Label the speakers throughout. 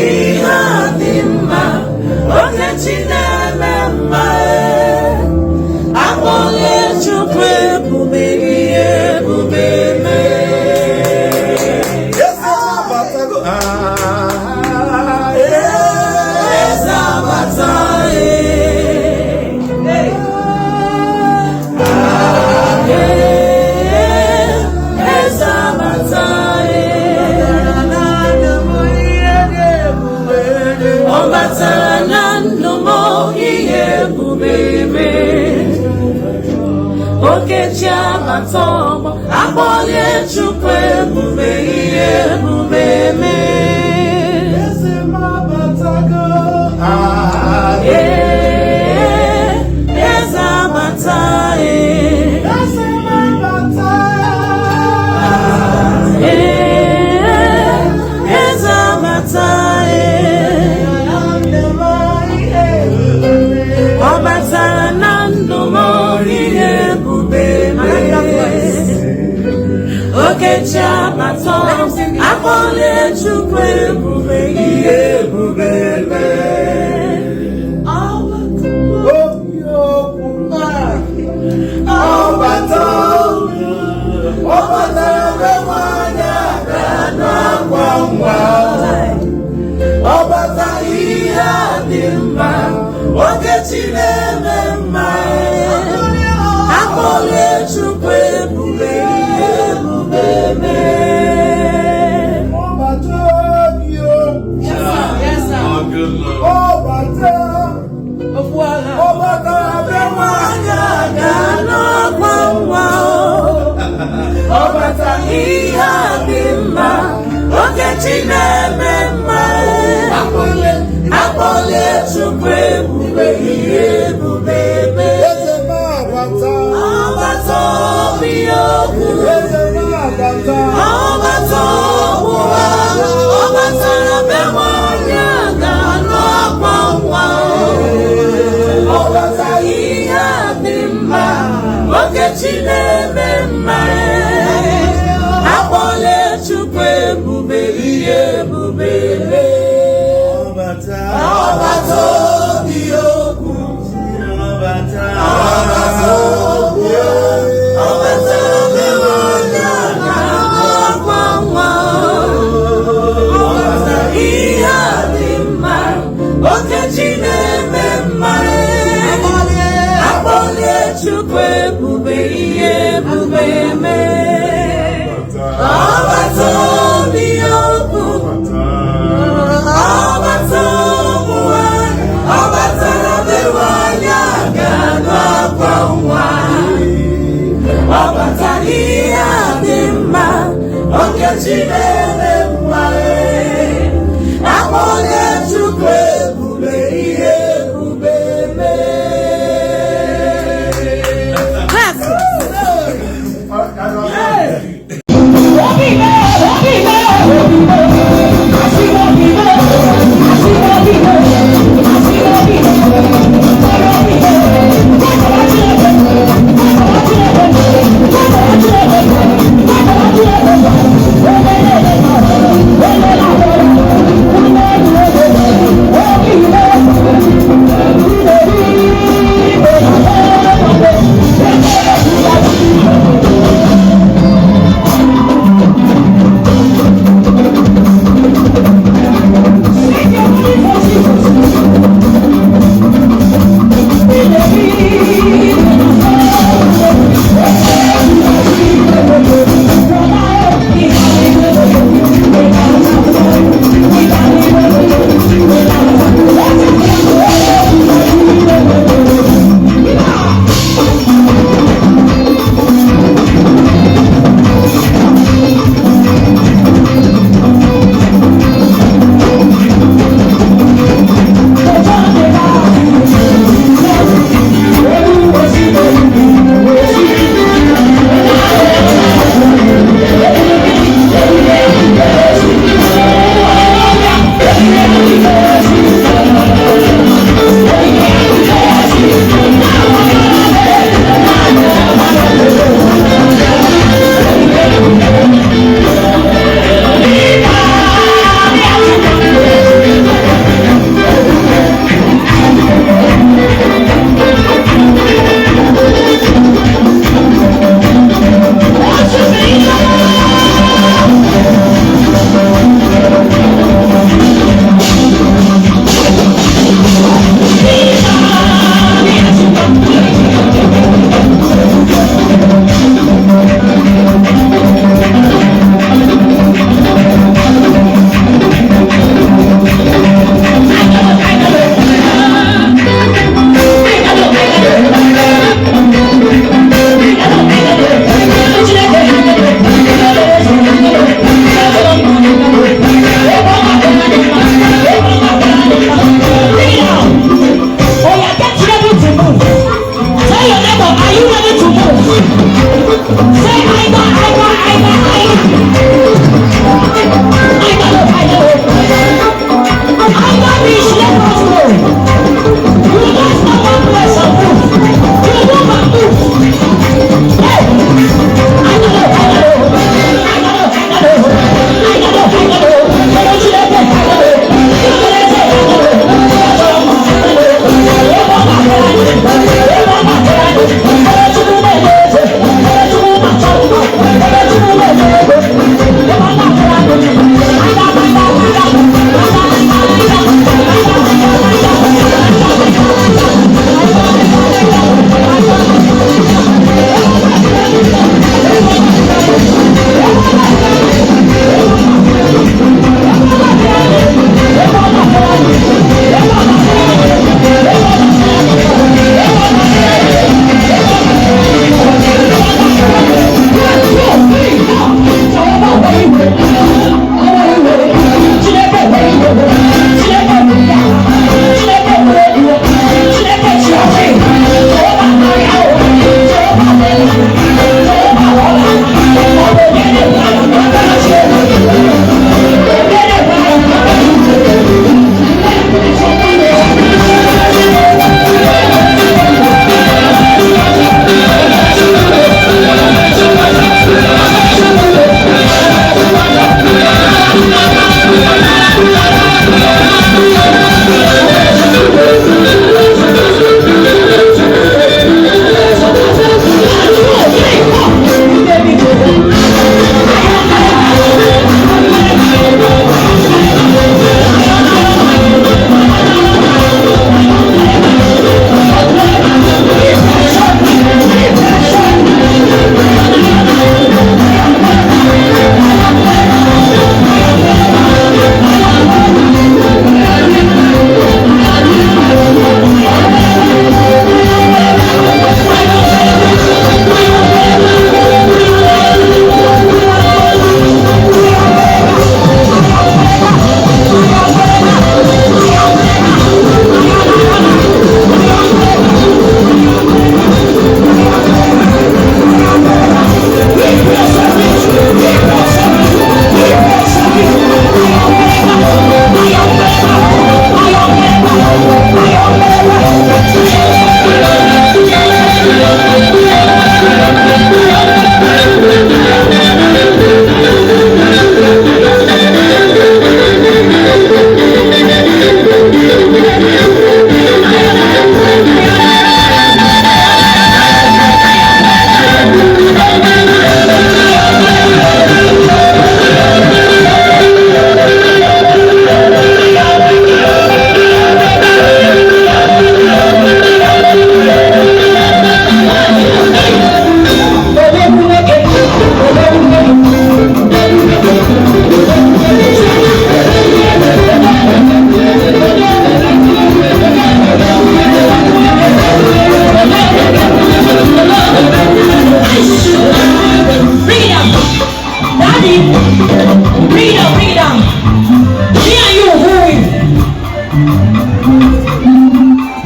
Speaker 1: ihe dị mma oge Chineke mma akpọlie Chukwu ebube ihe ebube Okechi abata ọgbọ akpọlie Chukwu ebube ihe ebube eze abatago eze abata eze abata eze abata ọ batara na ndụ m ihe Okechi abata akpọlie Chukwu ebube ihe ebube ọbata ihe dị mma Okechi na-eme mma akpọlie Chukwu ebube ihe ebube ọbata ihe dị mma Okechi na-eme mma akpọlie Chukwu ebube ihe ebube ọbata obi okwu ọbata ọgwụ ọbata be nwanyị ga-anụ akwa nwa ọbata ihe dị mma Okechi na-eme mma akpọlie Chukwu ebube ihe ebube ọbata obi okwu ọbata ihe dị mma Okechi na-eme mma akpọlie Chukwu ebube ihe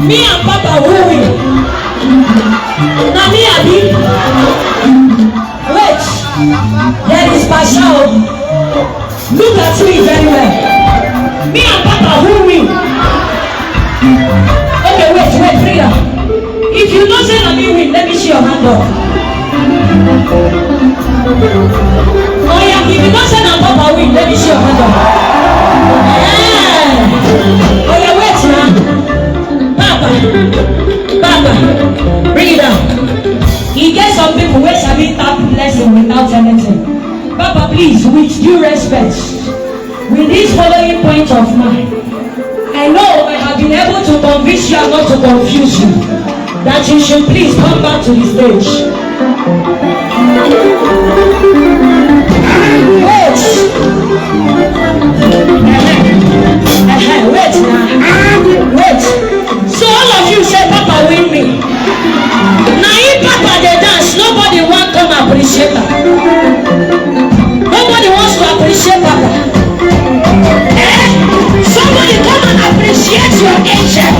Speaker 2: Me and Papa who win? Now me and me. Wait. There is Passion. Look at me very well. Me and Papa who win? Okay, wait, Frida. If you don't say that me win, let me see your hand up. Oh yeah, if you don't say that Papa win, let me see your hand up. Yeah. Oh yeah, wait now. Papa, bring it down. He gets some people who shall be tap blessing without anything. Papa, please, with due respect, with this following point of mine, I know I have been able to convince you and not to confuse you, that you should please come back to the stage. Wait. Wait now. Wait. So all of you say Papa win me. Now if Papa they dance, nobody want come appreciate her. Nobody wants to appreciate Papa. Somebody come and appreciate your angel.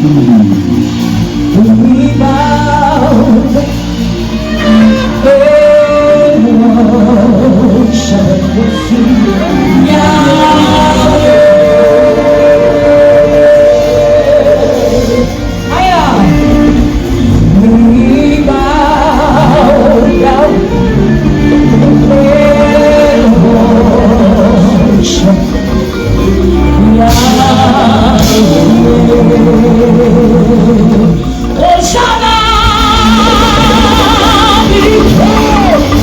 Speaker 2: We bow in worship of you, Yahweh. We bow down in worship, Yahweh. Hosanna, be praised.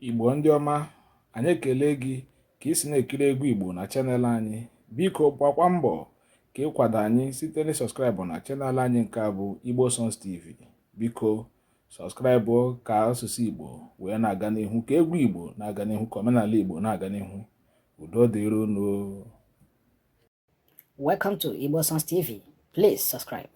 Speaker 3: Igbo ndị ọma, anyị ekele gị ka ị si na-ekiri egwu Igbo na chanel anyị. Biko gbakwa mbọ ka ịkwado anyị site na sọskraịbụ na chanel anyị nke a bụ Igbo Songs TV. Biko sọskraịbụ ka asụsụ Igbo wee na-aga n'ihu, ka egwu Igbo na-aga n'ihu, ka omenala Igbo na-aga n'ihu. Udo dịrị unu.
Speaker 4: Welcome to Igbo Songs TV. Please subscribe.